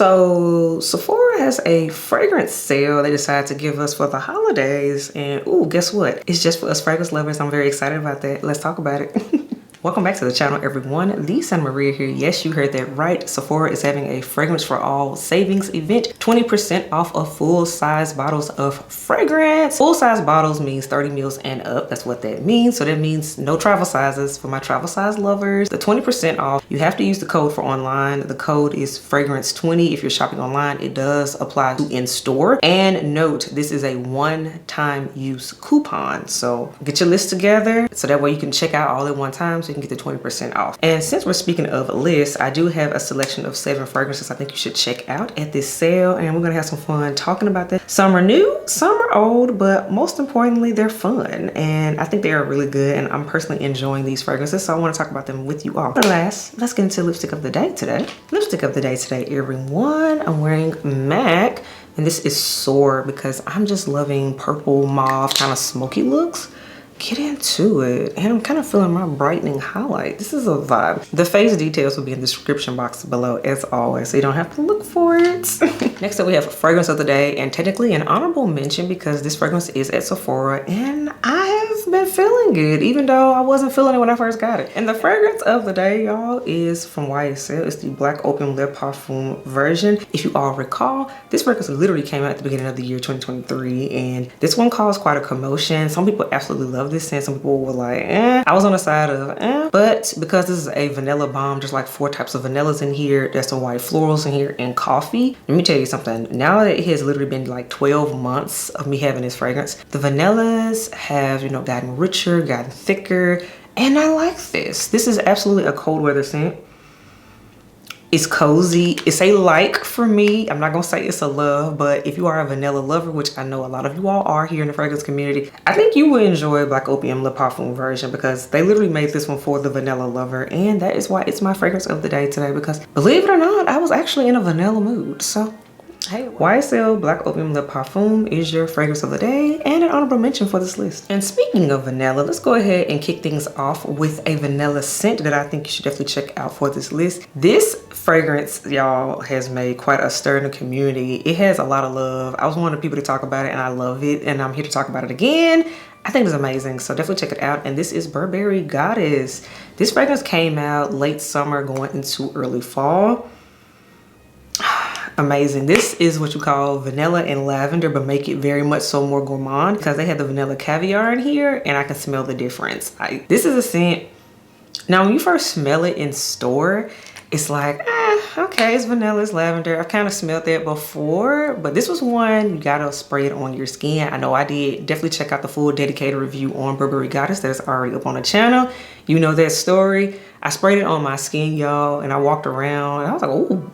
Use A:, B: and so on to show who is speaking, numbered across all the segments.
A: So Sephora has a fragrance sale they decided to give us for the holidays, and ooh, guess what? It's just for us fragrance lovers. I'm very excited about that. Let's talk about it. Welcome back to the channel, everyone. The Santa Maria here. Yes, you heard that right. Sephora is having a fragrance for all savings event. 20% off of full-size bottles of fragrance. Full-size bottles means 30 mils and up. That's what that means. So that means no travel sizes for my travel size lovers. The 20% off, you have to use the code for online. The code is fragrance20. If you're shopping online, it does apply to in-store. And note, this is a one-time use coupon. So get your list together so that way you can check out all at one time. So you can get the 20% off. And since we're speaking of lists, I do have a selection of 7 fragrances I think you should check out at this sale, and we're gonna have some fun talking about that. Some are new, some are old, but most importantly, they're fun, and I think they are really good, and I'm personally enjoying these fragrances, so I want to talk about them with you all. But last, let's get into lipstick of the day today. Lipstick of the day today, everyone. I'm wearing MAC, and this is Soar because I'm just loving purple mauve kind of smoky looks. Get into it. And I'm kind of feeling my brightening highlight. This is a vibe. The face details will be in the description box below as always, so you don't have to look for it. Next up we have fragrance of the day, and technically an honorable mention because this fragrance is at Sephora and I have been feeling good even though I wasn't feeling it when I first got it. And the fragrance of the day, y'all, is from YSL. It's the Black Opium Lip Parfum version. If you all recall, this fragrance literally came out at the beginning of the year 2023, and this one caused quite a commotion. Some people absolutely love this scent. Some people were like, eh. I was on the side of eh. But because this is a vanilla bomb, there's like 4 types of vanillas in here. There's some white florals in here and coffee. Let me tell you something. Now that it has literally been like 12 months of me having this fragrance, the vanillas have, you know, gotten richer, gotten thicker, and I like this. This is absolutely a cold weather scent. It's cozy. It's a like for me. I'm not gonna say it's a love, but if you are a vanilla lover, which I know a lot of you all are here in the fragrance community, I think you will enjoy Black Opium Lip Parfum version because they literally made this one for the vanilla lover, and that is why it's my fragrance of the day today, because believe it or not, I was actually in a vanilla mood. So hey, YSL Black Opium Lip Parfum is your fragrance of the day and an honorable mention for this list. And speaking of vanilla, let's go ahead and kick things off with a vanilla scent that I think you should definitely check out for this list. This fragrance, y'all, has made quite a stir in the community. It has a lot of love. I was one of the people to talk about it, and I love it, and I'm here to talk about it again. I think it's amazing, so definitely check it out. And this is Burberry Goddess. This fragrance came out late summer going into early fall. Amazing. This is what you call vanilla and lavender, but make it very much so more gourmand because they have the vanilla caviar in here, and I can smell the difference. This is a scent. Now, when you first smell it in store, it's like, okay, it's vanilla, it's lavender. I've kind of smelled that before, but this was one you gotta spray it on your skin. I know I did. Definitely check out the full dedicated review on Burberry Goddess that is already up on the channel. You know that story. I sprayed it on my skin, y'all, and I walked around and I was like, ooh.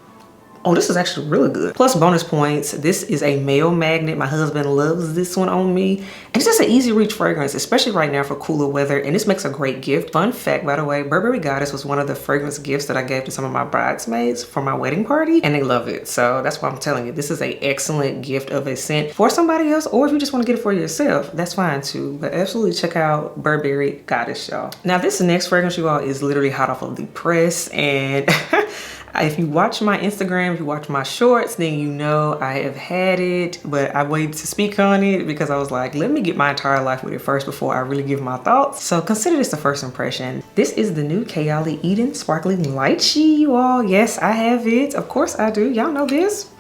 A: Oh, this is actually really good. Plus bonus points, this is a male magnet. My husband loves this one on me. And it's just an easy reach fragrance, especially right now for cooler weather. And this makes a great gift. Fun fact, by the way, Burberry Goddess was one of the fragrance gifts that I gave to some of my bridesmaids for my wedding party, and they love it. So that's why I'm telling you, this is an excellent gift of a scent for somebody else, or if you just want to get it for yourself, that's fine too. But absolutely check out Burberry Goddess, y'all. Now this next fragrance, you all, is literally hot off of the press, and if you watch my Instagram, if you watch my shorts, then you know I have had it, but I waited to speak on it because I was like, let me get my entire life with it first before I really give my thoughts. So consider this the first impression. This is the new Kayali Eden Sparkling Lychee, you all. Yes, I have it. Of course I do. Y'all know this.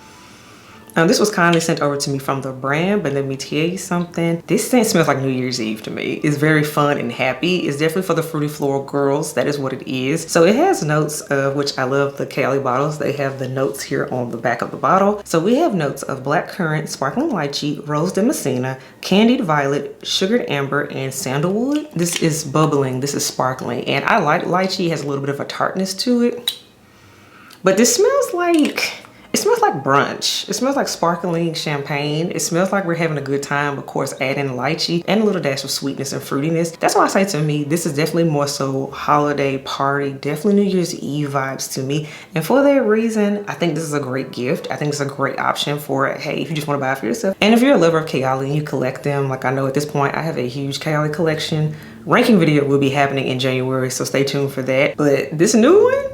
A: This was kindly sent over to me from the brand, but let me tell you something. This scent smells like New Year's Eve to me. It's very fun and happy. It's definitely for the fruity floral girls. That is what it is. So it has notes of, which I love the Kayali bottles. They have the notes here on the back of the bottle. So we have notes of black currant, sparkling lychee, rose de messina, candied violet, sugared amber, and sandalwood. This is bubbling. This is sparkling. And I like lychee. It has a little bit of a tartness to it. But this smells like... it smells like brunch. It smells like sparkling champagne. It smells like we're having a good time, of course, adding lychee and a little dash of sweetness and fruitiness. That's why I say, to me, this is definitely more so holiday party, definitely New Year's Eve vibes to me. And for that reason, I think this is a great gift. I think it's a great option for, hey, if you just want to buy it for yourself. And if you're a lover of Kayali and you collect them, like I know at this point, I have a huge Kayali collection. Ranking video will be happening in January, so stay tuned for that. But this new one,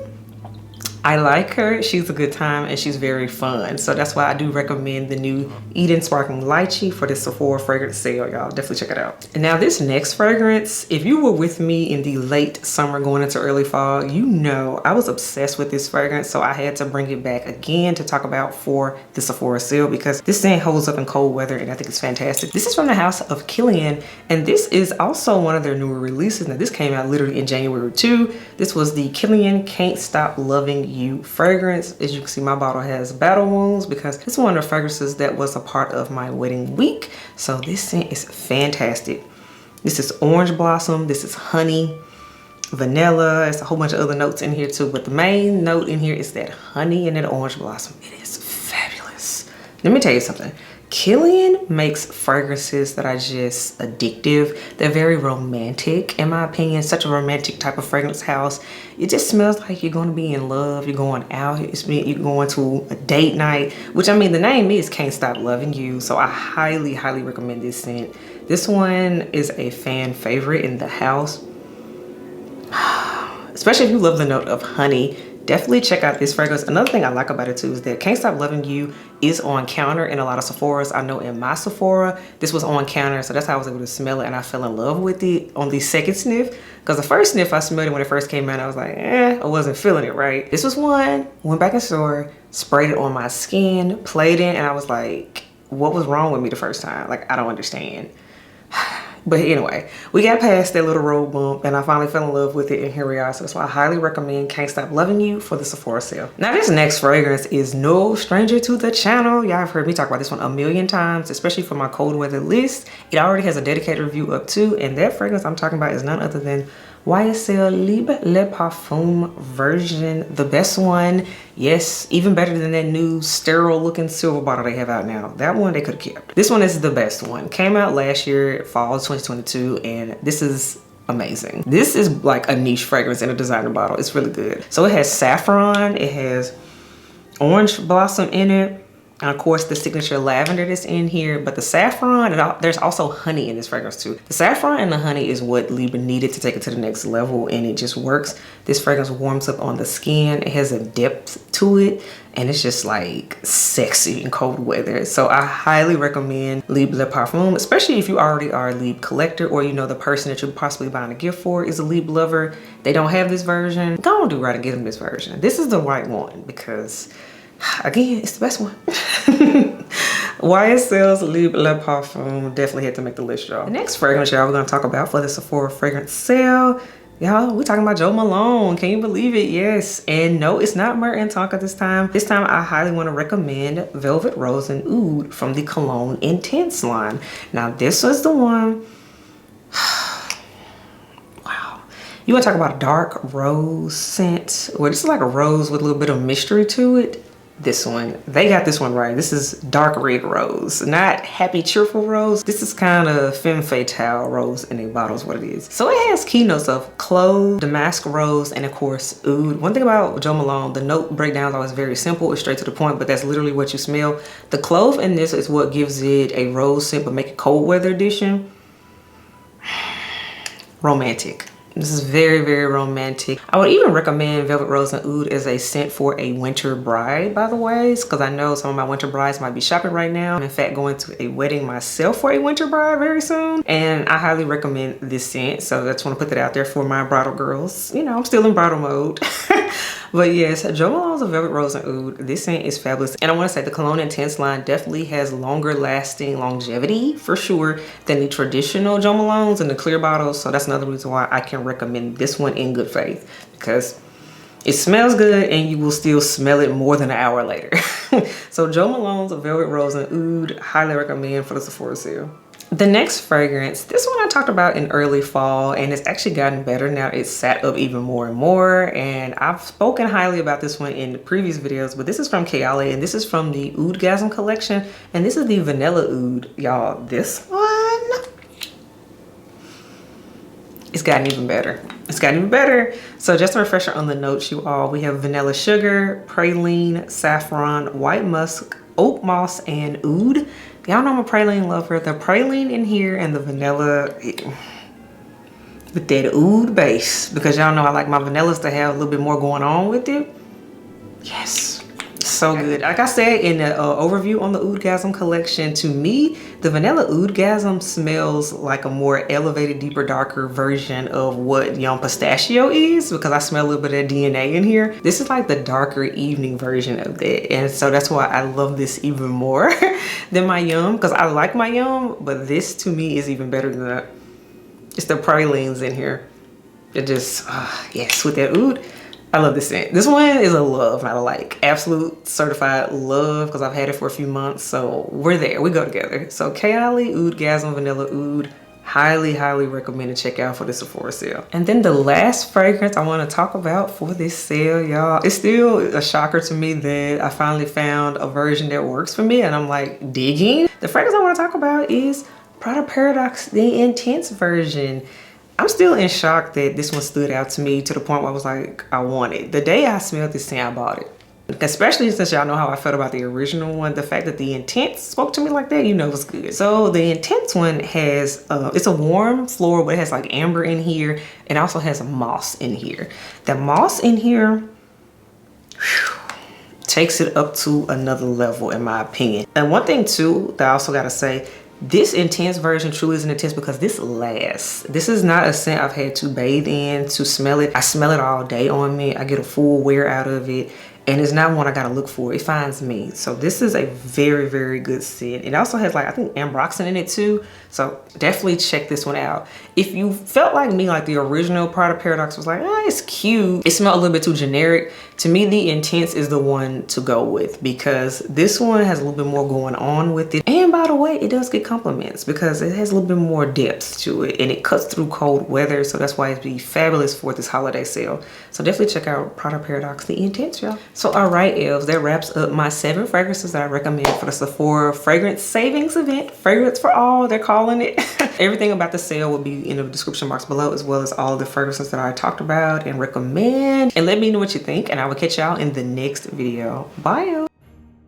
A: I like her. She's a good time and she's very fun. So that's why I do recommend the new Eden Sparkling Lychee for this Sephora fragrance sale. Y'all definitely check it out. And now this next fragrance, if you were with me in the late summer going into early fall, you know I was obsessed with this fragrance. So I had to bring it back again to talk about for the Sephora sale because this scent holds up in cold weather and I think it's fantastic. This is from the house of Killian, and this is also one of their newer releases. Now this came out literally in January too. This was the Killian Can't Stop Loving You fragrance. As you can see, my bottle has battle wounds because this is one of the fragrances that was a part of my wedding week. So this scent is fantastic. This is orange blossom, this is honey, vanilla. It's a whole bunch of other notes in here too, but the main note in here is that honey and that orange blossom. It is fabulous. Let me tell you something. Killian makes fragrances that are just addictive. They're very romantic, in my opinion. Such a romantic type of fragrance house. It just smells like you're going to be in love. You're going out. You're going to a date night, which I mean, the name is Can't Stop Loving You. So I highly, highly recommend this scent. This one is a fan favorite in the house. Especially if you love the note of honey. Definitely check out this fragrance. Another thing I like about it too is that Can't Stop Loving You is on counter in a lot of Sephoras. I know in my Sephora, this was on counter, so that's how I was able to smell it, and I fell in love with it on the second sniff. Because the first sniff, I smelled it when it first came out, I was like, I wasn't feeling it, right? This was one, went back in store, sprayed it on my skin, played it, and I was like, what was wrong with me the first time? Like, I don't understand. But anyway, we got past that little road bump and I finally fell in love with it, and here we are. So that's why I highly recommend Can't Stop Loving You for the Sephora sale. Now this next fragrance is no stranger to the channel. Y'all have heard me talk about this one a million times, especially for my cold weather list. It already has a dedicated review up too, and that fragrance I'm talking about is none other than YSL Libre Le Parfum version, the best one. Yes, even better than that new sterile looking silver bottle they have out now. That one they could have kept. This one is the best one. Came out last year, fall 2022, and this is amazing. This is like a niche fragrance in a designer bottle. It's really good. So it has saffron, it has orange blossom in it, and of course the signature lavender that's in here. But the saffron, and there's also honey in this fragrance too. The saffron and the honey is what Libre needed to take it to the next level, and it just works. This fragrance warms up on the skin. It has a depth to it, and it's just like sexy in cold weather. So I highly recommend Libre Le Parfum, especially if you already are a Libre collector, or you know the person that you're possibly buying a gift for is a Libre lover. They don't have this version. Go on, do right and get them this version. This is the right one because, again, it's the best one. YSL's Libre Le Parfum definitely had to make the list, y'all. The next fragrance, y'all, we're gonna talk about for the Sephora fragrance sale, y'all, we're talking about Jo Malone. Can you believe it? Yes. And no, it's not Myrrh & Tonka this time. This time I highly want to recommend Velvet Rose Oud from the Cologne Intense line. Now this was the one. Wow. You want to talk about a dark rose scent? Well, this is like a rose with a little bit of mystery to it. This one, they got this one right. This is dark red rose, not happy cheerful rose. This is kind of femme fatale rose in a bottle is what it is. So it has keynotes of clove, damask rose, and of course oud. One thing about Jo Malone, the note breakdown is always very simple. It's straight to the point, but that's literally what you smell. The clove in this is what gives it a rose scent, but make it cold weather edition. Romantic. This is very, very romantic. I would even recommend Velvet Rose Oud as a scent for a winter bride, by the way, because I know some of my winter brides might be shopping right now. I'm in fact going to a wedding myself for a winter bride very soon, and I highly recommend this scent. So I just want to put that out there for my bridal girls. You know, I'm still in bridal mode. But yes, Jo Malone's Velvet Rose Oud. This scent is fabulous. And I want to say the Cologne Intense line definitely has longer lasting longevity for sure than the traditional Jo Malones and the clear bottles. So that's another reason why I can recommend this one in good faith, because it smells good and you will still smell it more than an hour later. So Jo Malone's Velvet Rose Oud, highly recommend for the Sephora sale. The next fragrance, this one I talked about in early fall, and it's actually gotten better now. It's sat up even more and more, and I've spoken highly about this one in the previous videos, but this is from Killian, and this is from the Oudgasm collection, and this is the Vanilla Oud. Y'all, this one, it's gotten even better. It's gotten even better. So just a refresher on the notes, you all, we have vanilla sugar, praline, saffron, white musk, oak moss, and oud. Y'all know I'm a praline lover. The praline in here and the vanilla with that oud base, because y'all know I like my vanillas to have a little bit more going on with it. Yes. So good. Like I said in the overview on the Oudgasm collection, to me, the Vanilla Oudgasm smells like a more elevated, deeper, darker version of what Yum Pistachio is, because I smell a little bit of DNA in here. This is like the darker evening version of that. And so that's why I love this even more than my Yum, because I like my Yum, but this to me is even better than that. It's the pralines in here. It just, yes, with that Oud. I love this scent. This one is a love, not a like. Absolute certified love, because I've had it for a few months, so we're there. We go together. So Kayali Oudgasm Vanilla Oud. Highly, highly recommend to check out for the Sephora sale. And then the last fragrance I want to talk about for this sale, y'all. It's still a shocker to me that I finally found a version that works for me, and I'm like digging. The fragrance I want to talk about is Prada Paradoxe, the Intense version. I'm still in shock that this one stood out to me to the point where I was like, I want it. The day I smelled this scent, I bought it. Especially since y'all know how I felt about the original one. The fact that the Intense spoke to me like that, you know it's good. So the Intense one has, it's a warm floral, but it has like amber in here, and also has a moss in here. The moss in here, whew, takes it up to another level in my opinion. And one thing too that I also gotta say, this Intense version truly is an Intense because this lasts. This is not a scent I've had to bathe in to smell it. I smell it all day on me. I get a full wear out of it. And it's not one I gotta look for. It finds me. So this is a very, very good scent. It also has like, I think ambroxan in it too. So definitely check this one out. If you felt like me, like the original Prada Paradoxe was like, oh, it's cute. It smelled a little bit too generic. To me, the Intense is the one to go with because this one has a little bit more going on with it. And by the way, it does get compliments because it has a little bit more depth to it and it cuts through cold weather. So that's why it'd be fabulous for this holiday sale. So definitely check out Prada Paradoxe, the Intense, y'all. So all right, elves, that wraps up my 7 fragrances that I recommend for the Sephora fragrance savings event. Fragrance for all, they're calling it. Everything about the sale will be in the description box below, as well as all the fragrances that I talked about and recommend. And let me know what you think, and I will catch y'all in the next video. Bye, y'all.